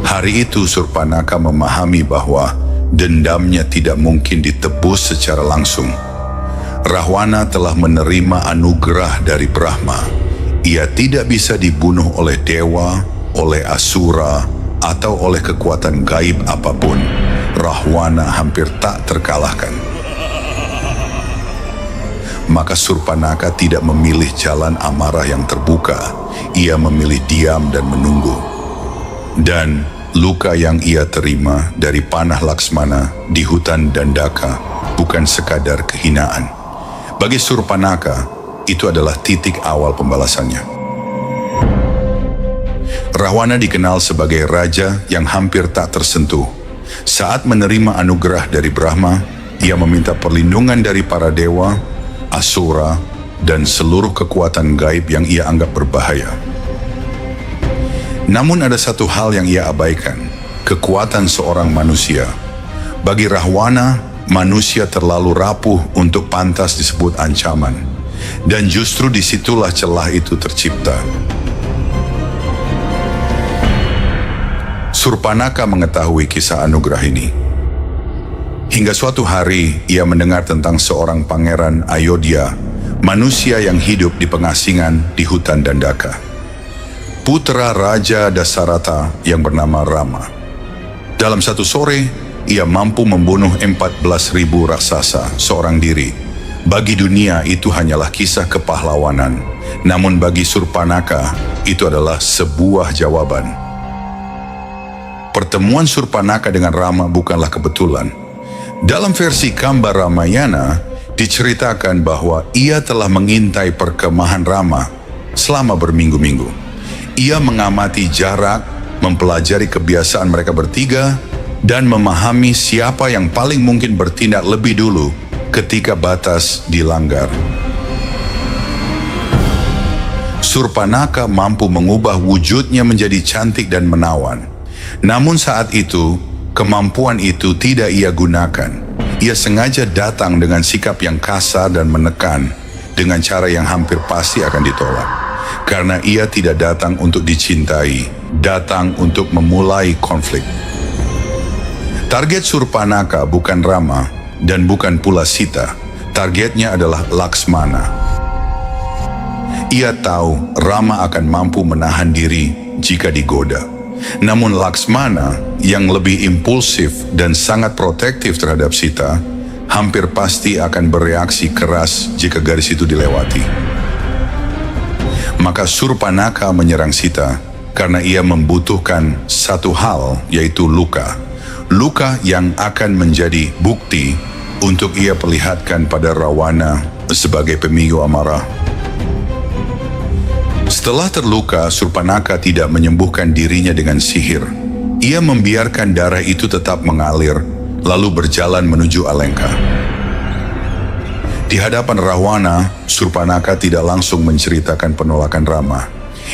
Hari itu Surpanaka memahami bahwa dendamnya tidak mungkin ditebus secara langsung. Rahwana telah menerima anugerah dari Brahma. Ia tidak bisa dibunuh oleh dewa, oleh Asura, atau oleh kekuatan gaib apapun. Rahwana hampir tak terkalahkan. Maka Surpanaka tidak memilih jalan amarah yang terbuka. Ia memilih diam dan menunggu. Dan luka yang ia terima dari panah Laksmana di hutan Dandaka bukan sekadar kehinaan. Bagi Surpanaka, itu adalah titik awal pembalasannya. Rahwana dikenal sebagai raja yang hampir tak tersentuh. Saat menerima anugerah dari Brahma, ia meminta perlindungan dari para dewa, Asura, dan seluruh kekuatan gaib yang ia anggap berbahaya. Namun ada satu hal yang ia abaikan, kekuatan seorang manusia. Bagi Rahwana, manusia terlalu rapuh untuk pantas disebut ancaman. Dan justru disitulah celah itu tercipta. Surpanaka mengetahui kisah anugerah ini. Hingga suatu hari, ia mendengar tentang seorang pangeran Ayodhya, manusia yang hidup di pengasingan di hutan Dandaka. Putra Raja Dasarata yang bernama Rama. Dalam satu sore, ia mampu membunuh 14.000 raksasa seorang diri. Bagi dunia itu hanyalah kisah kepahlawanan, namun bagi Surpanaka itu adalah sebuah jawaban. Pertemuan Surpanaka dengan Rama bukanlah kebetulan. Dalam versi Kamba Ramayana, diceritakan bahwa ia telah mengintai perkemahan Rama selama berminggu-minggu. Ia mengamati jarak, mempelajari kebiasaan mereka bertiga, dan memahami siapa yang paling mungkin bertindak lebih dulu ketika batas dilanggar. Surpanaka mampu mengubah wujudnya menjadi cantik dan menawan. Namun saat itu, kemampuan itu tidak ia gunakan. Ia sengaja datang dengan sikap yang kasar dan menekan, dengan cara yang hampir pasti akan ditolak. Karena ia tidak datang untuk dicintai, datang untuk memulai konflik. Target Surpanaka bukan Rama dan bukan pula Sita. Targetnya adalah Laksmana. Ia tahu Rama akan mampu menahan diri jika digoda. Namun Laksmana yang lebih impulsif dan sangat protektif terhadap Sita hampir pasti akan bereaksi keras jika garis itu dilewati. Maka Surpanaka menyerang Sita karena ia membutuhkan satu hal, yaitu luka. Luka yang akan menjadi bukti untuk ia perlihatkan pada Rawana sebagai pemicu amarah. Setelah terluka, Surpanaka tidak menyembuhkan dirinya dengan sihir. Ia membiarkan darah itu tetap mengalir, lalu berjalan menuju Alengka. Di hadapan Rawana, Surpanaka tidak langsung menceritakan penolakan Rama.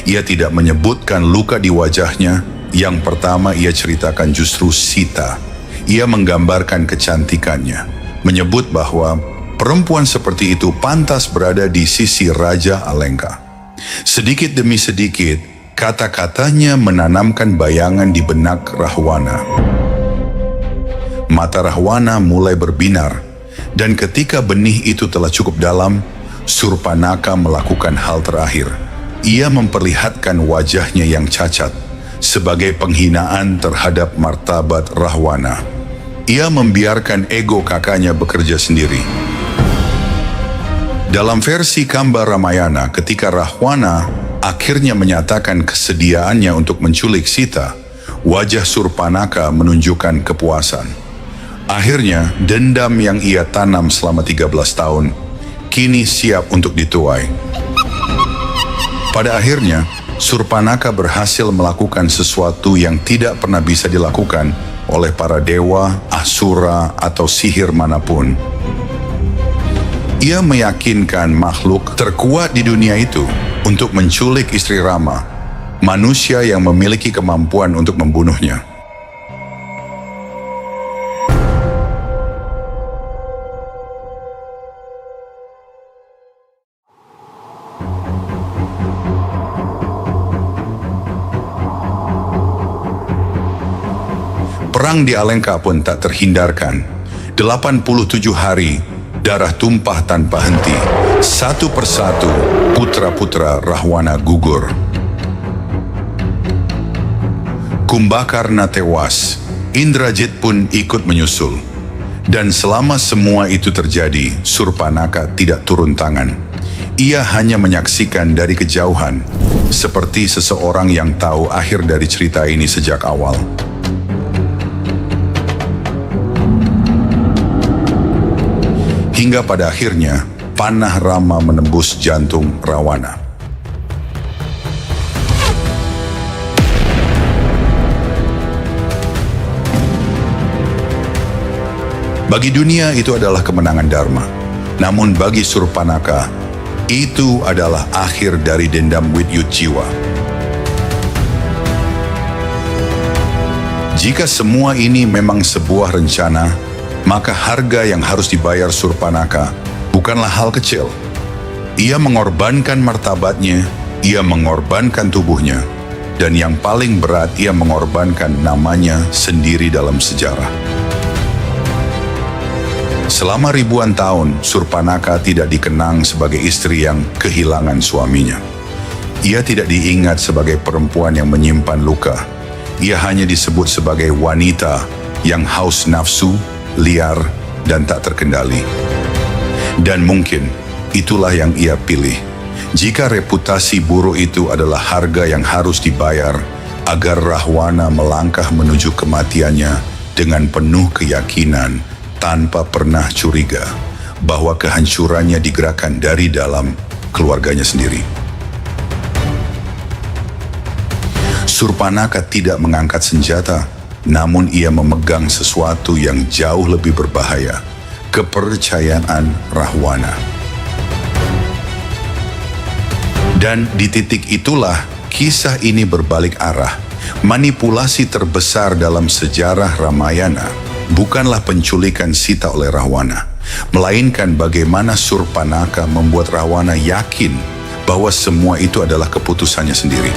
Ia tidak menyebutkan luka di wajahnya. Yang pertama ia ceritakan justru Sita. Ia menggambarkan kecantikannya, menyebut bahwa perempuan seperti itu pantas berada di sisi Raja Alengka. Sedikit demi sedikit, kata-katanya menanamkan bayangan di benak Rahwana. Mata Rahwana mulai berbinar, dan ketika benih itu telah cukup dalam, Surpanaka melakukan hal terakhir. Ia memperlihatkan wajahnya yang cacat sebagai penghinaan terhadap martabat Rahwana. Ia membiarkan ego kakaknya bekerja sendiri. Dalam versi Kamba Ramayana, ketika Rahwana akhirnya menyatakan kesediaannya untuk menculik Sita, wajah Surpanaka menunjukkan kepuasan. Akhirnya, dendam yang ia tanam selama 13 tahun, kini siap untuk dituai. Pada akhirnya, Surpanaka berhasil melakukan sesuatu yang tidak pernah bisa dilakukan oleh para dewa, asura, atau sihir manapun. Ia meyakinkan makhluk terkuat di dunia itu untuk menculik istri Rama, manusia yang memiliki kemampuan untuk membunuhnya. Perang di Alengka pun tak terhindarkan. 87 hari darah tumpah tanpa henti. Satu persatu putra-putra Rahwana gugur. Kumbakarna tewas. Indrajit pun ikut menyusul. Dan selama semua itu terjadi, Surpanaka tidak turun tangan. Ia hanya menyaksikan dari kejauhan, seperti seseorang yang tahu akhir dari cerita ini sejak awal. Hingga pada akhirnya, panah Rama menembus jantung Rawana. Bagi dunia itu adalah kemenangan Dharma. Namun bagi Surpanaka, itu adalah akhir dari dendam Widyut jiwa. Jika semua ini memang sebuah rencana, maka harga yang harus dibayar Surpanaka bukanlah hal kecil. Ia mengorbankan martabatnya, ia mengorbankan tubuhnya, dan yang paling berat ia mengorbankan namanya sendiri dalam sejarah. Selama ribuan tahun, Surpanaka tidak dikenang sebagai istri yang kehilangan suaminya. Ia tidak diingat sebagai perempuan yang menyimpan luka. Ia hanya disebut sebagai wanita yang haus nafsu, liar, dan tak terkendali. Dan mungkin itulah yang ia pilih. Jika reputasi buruk itu adalah harga yang harus dibayar agar Rahwana melangkah menuju kematiannya dengan penuh keyakinan, tanpa pernah curiga bahwa kehancurannya digerakkan dari dalam keluarganya sendiri. Surpanaka tidak mengangkat senjata. namun ia memegang sesuatu yang jauh lebih berbahaya, kepercayaan Rahwana. Dan di titik itulah kisah ini berbalik arah. Manipulasi terbesar dalam sejarah Ramayana bukanlah penculikan Sita oleh Rahwana, melainkan bagaimana Surpanaka membuat Rahwana yakin bahwa semua itu adalah keputusannya sendiri.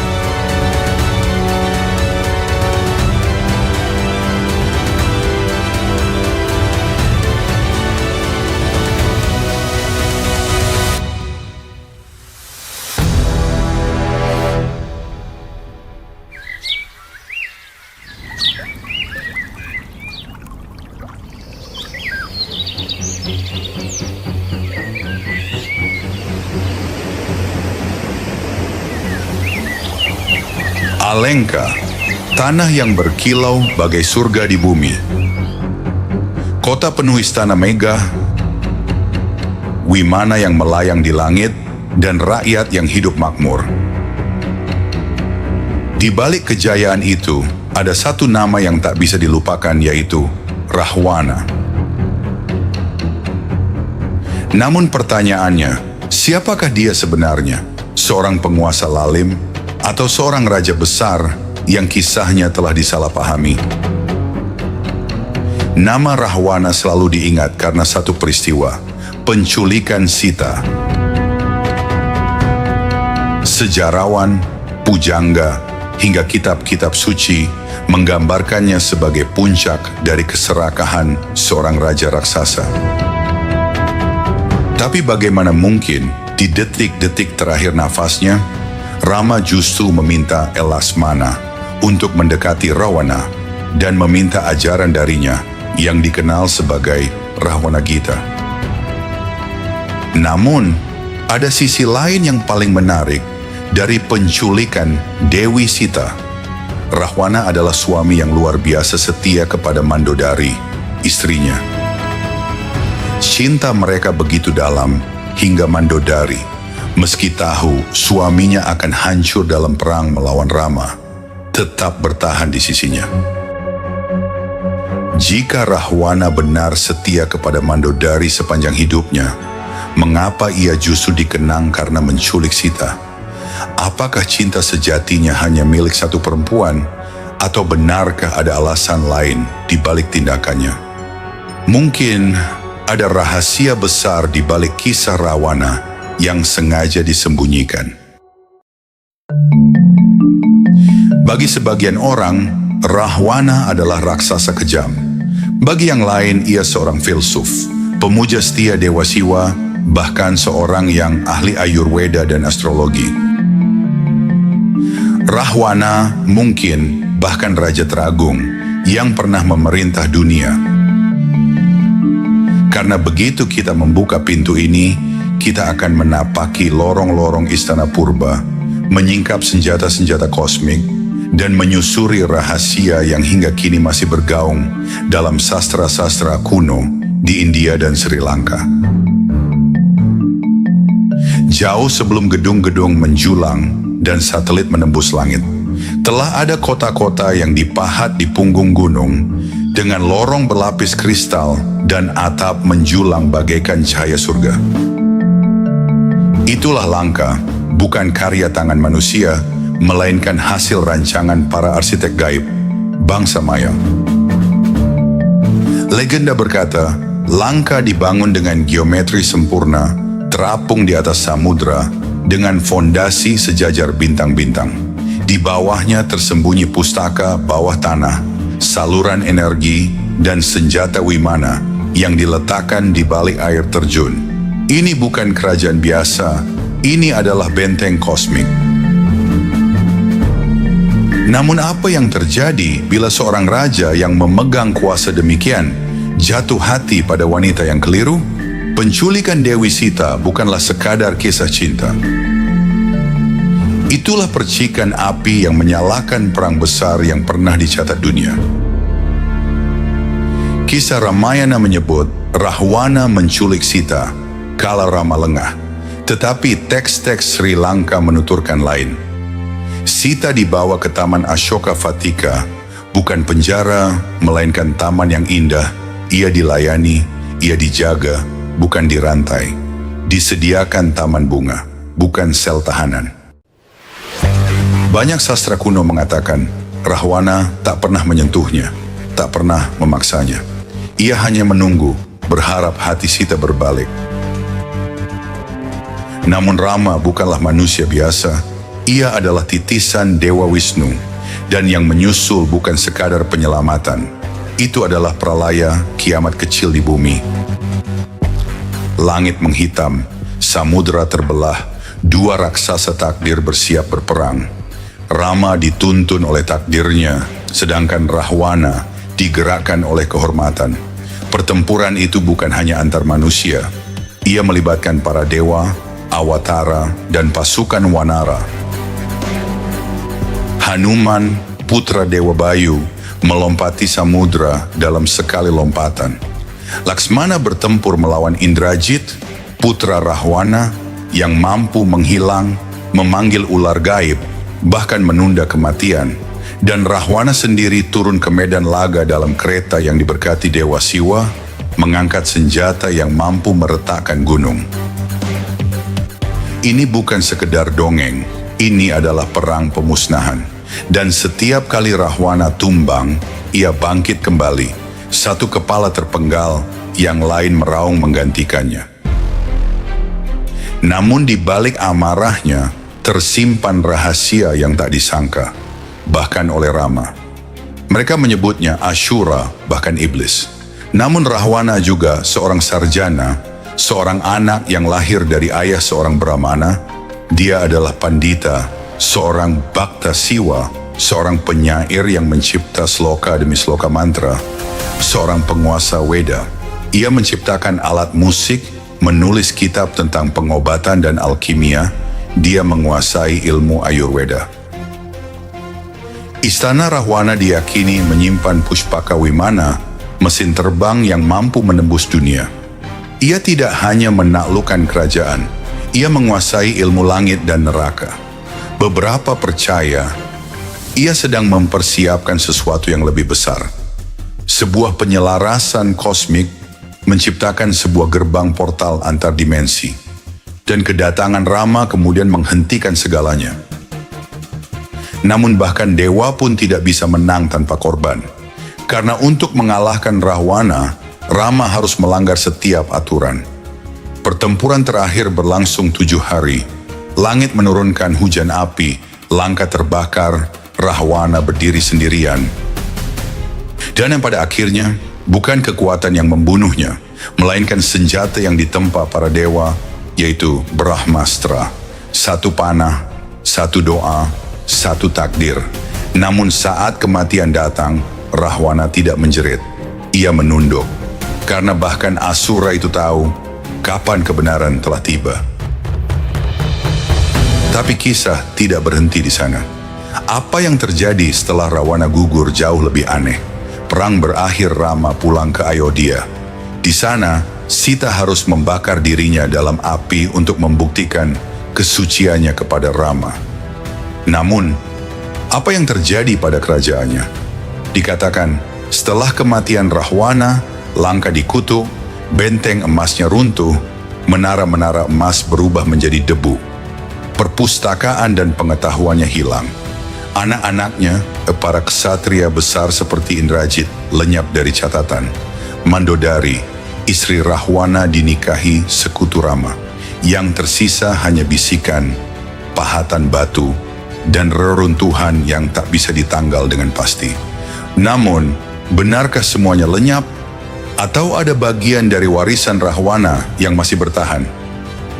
Alenka, tanah yang berkilau bagai surga di bumi. Kota penuh istana megah, wimana yang melayang di langit, dan rakyat yang hidup makmur. Di balik kejayaan itu, ada satu nama yang tak bisa dilupakan, yaitu Rahwana. Namun pertanyaannya, siapakah dia sebenarnya? Seorang penguasa lalim atau seorang raja besar yang kisahnya telah disalahpahami? Nama Rahwana selalu diingat karena satu peristiwa, penculikan Sita. Sejarawan, pujangga, hingga kitab-kitab suci menggambarkannya sebagai puncak dari keserakahan seorang raja raksasa. Tapi bagaimana mungkin di detik-detik terakhir nafasnya, Rama justru meminta Elasmana untuk mendekati Rawana dan meminta ajaran darinya yang dikenal sebagai Rahwana Gita. Namun, ada sisi lain yang paling menarik dari penculikan Dewi Sita. Rahwana adalah suami yang luar biasa setia kepada Mandodari, istrinya. Cinta mereka begitu dalam hingga Mandodari, meski tahu suaminya akan hancur dalam perang melawan Rama, tetap bertahan di sisinya. Jika Rahwana benar setia kepada Mandodari sepanjang hidupnya, mengapa ia justru dikenang karena menculik Sita? Apakah cinta sejatinya hanya milik satu perempuan, atau benarkah ada alasan lain di balik tindakannya? Mungkin ada rahasia besar di balik kisah Rahwana yang sengaja disembunyikan. Bagi sebagian orang, Rahwana adalah raksasa kejam. Bagi yang lain, ia seorang filsuf, pemuja setia Dewa Siwa, bahkan seorang yang ahli Ayurveda dan astrologi. Rahwana mungkin bahkan raja teragung yang pernah memerintah dunia. Karena begitu kita membuka pintu ini, kita akan menapaki lorong-lorong istana purba, menyingkap senjata-senjata kosmik, dan menyusuri rahasia yang hingga kini masih bergaung dalam sastra-sastra kuno di India dan Sri Lanka. Jauh sebelum gedung-gedung menjulang dan satelit menembus langit, telah ada kota-kota yang dipahat di punggung gunung dengan lorong berlapis kristal dan atap menjulang bagaikan cahaya surga. Itulah Lanka, bukan karya tangan manusia, melainkan hasil rancangan para arsitek gaib, bangsa Maya. Legenda berkata, Lanka dibangun dengan geometri sempurna, terapung di atas samudra, dengan fondasi sejajar bintang-bintang. Di bawahnya tersembunyi pustaka bawah tanah, saluran energi, dan senjata wimana yang diletakkan di balik air terjun. Ini bukan kerajaan biasa, ini adalah benteng kosmik. Namun apa yang terjadi bila seorang raja yang memegang kuasa demikian jatuh hati pada wanita yang keliru? Penculikan Dewi Sita bukanlah sekadar kisah cinta. Itulah percikan api yang menyalakan perang besar yang pernah dicatat dunia. Kisah Ramayana menyebut Rahwana menculik Sita kala Rama lengah, tetapi teks-teks Sri Lanka menuturkan lain. Sita dibawa ke Taman Ashoka Vatika, Bukan penjara, melainkan taman yang indah. Ia dilayani, ia dijaga, bukan dirantai. Disediakan taman bunga, bukan sel tahanan. Banyak sastra kuno mengatakan, Rahwana tak pernah menyentuhnya, tak pernah memaksanya. Ia hanya menunggu, berharap hati Sita berbalik. Namun Rama bukanlah manusia biasa. Ia adalah titisan Dewa Wisnu. Dan yang menyusul bukan sekadar penyelamatan. Itu adalah pralaya kiamat kecil di bumi. Langit menghitam, samudera terbelah, dua raksasa takdir bersiap berperang. Rama dituntun oleh takdirnya, sedangkan Rahwana digerakkan oleh kehormatan. Pertempuran itu bukan hanya antar manusia. Ia melibatkan para dewa, awatara, dan pasukan wanara. Hanuman, putra Dewa Bayu, melompati samudra dalam sekali lompatan. Laksmana bertempur melawan Indrajit, putra Rahwana, yang mampu menghilang, memanggil ular gaib, bahkan menunda kematian. Dan Rahwana sendiri turun ke medan laga dalam kereta yang diberkati Dewa Siwa, mengangkat senjata yang mampu meretakkan gunung. Ini bukan sekedar dongeng, ini adalah perang pemusnahan. Dan setiap kali Rahwana tumbang, ia bangkit kembali. Satu kepala terpenggal, yang lain meraung menggantikannya. Namun di balik amarahnya, tersimpan rahasia yang tak disangka, bahkan oleh Rama. Mereka menyebutnya Ashura, bahkan iblis. Namun Rahwana juga seorang sarjana, seorang anak yang lahir dari ayah seorang Brahmana. Dia adalah pandita, seorang Bhakta Siwa, seorang penyair yang mencipta sloka demi sloka mantra, seorang penguasa Weda. Ia menciptakan alat musik, menulis kitab tentang pengobatan dan alkimia. Dia menguasai ilmu Ayurveda. Istana Rahwana diyakini menyimpan Pushpaka Wimana, mesin terbang yang mampu menembus dunia. Ia tidak hanya menaklukkan kerajaan, ia menguasai ilmu langit dan neraka. Beberapa percaya, ia sedang mempersiapkan sesuatu yang lebih besar. Sebuah penyelarasan kosmik menciptakan sebuah gerbang portal antar dimensi. Dan kedatangan Rama kemudian menghentikan segalanya. Namun bahkan dewa pun tidak bisa menang tanpa korban. Karena untuk mengalahkan Rahwana, Rama harus melanggar setiap aturan. Pertempuran terakhir berlangsung 7 hari. Langit menurunkan hujan api, langka terbakar, Rahwana berdiri sendirian. Dan yang pada akhirnya, bukan kekuatan yang membunuhnya, melainkan senjata yang ditempa para dewa, yaitu Brahmastra. Satu panah, satu doa, satu takdir. Namun saat kematian datang, Rahwana tidak menjerit. Ia menunduk. Karena bahkan Asura itu tahu kapan kebenaran telah tiba. Tapi kisah tidak berhenti di sana. Apa yang terjadi setelah Rahwana gugur jauh lebih aneh. Perang berakhir, Rama pulang ke Ayodhya. Di sana, Sita harus membakar dirinya dalam api untuk membuktikan kesuciannya kepada Rama. Namun, apa yang terjadi pada kerajaannya? Dikatakan, setelah kematian Rahwana, Langka dikutuk, benteng emasnya runtuh, menara-menara emas berubah menjadi debu. Perpustakaan dan pengetahuannya hilang. Anak-anaknya, para ksatria besar seperti Indrajit, lenyap dari catatan. Mandodari, istri Rahwana, dinikahi sekutu Rama. Yang tersisa hanya bisikan, pahatan batu, dan reruntuhan yang tak bisa ditanggal dengan pasti. Namun, benarkah semuanya lenyap? Atau ada bagian dari warisan Rahwana yang masih bertahan?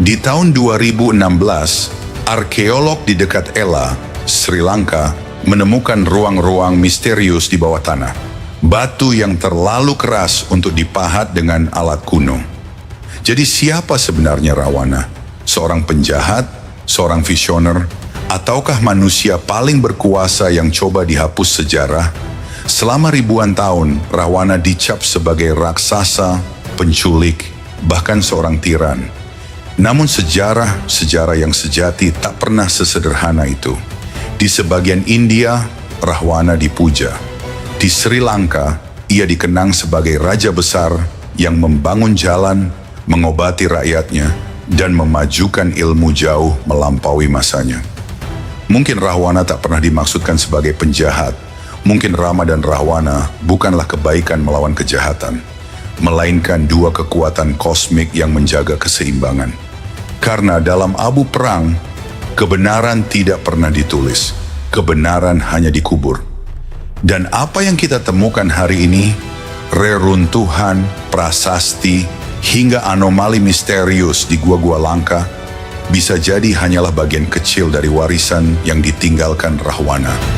Di tahun 2016, arkeolog di dekat Ela, Sri Lanka, menemukan ruang-ruang misterius di bawah tanah. Batu yang terlalu keras untuk dipahat dengan alat kuno. Jadi siapa sebenarnya Rahwana? Seorang penjahat, seorang visioner, ataukah manusia paling berkuasa yang coba dihapus sejarah? Selama ribuan tahun, Rahwana dicap sebagai raksasa, penculik, bahkan seorang tiran. Namun sejarah yang sejati tak pernah sesederhana itu. Di sebagian India, Rahwana dipuja. Di Sri Lanka, ia dikenang sebagai raja besar yang membangun jalan, mengobati rakyatnya, dan memajukan ilmu jauh melampaui masanya. Mungkin Rahwana tak pernah dimaksudkan sebagai penjahat. Mungkin Rama dan Rahwana bukanlah kebaikan melawan kejahatan, melainkan dua kekuatan kosmik yang menjaga keseimbangan. Karena dalam abu perang, kebenaran tidak pernah ditulis, kebenaran hanya dikubur. Dan apa yang kita temukan hari ini, reruntuhan, prasasti, hingga anomali misterius di gua-gua Langka, bisa jadi hanyalah bagian kecil dari warisan yang ditinggalkan Rahwana.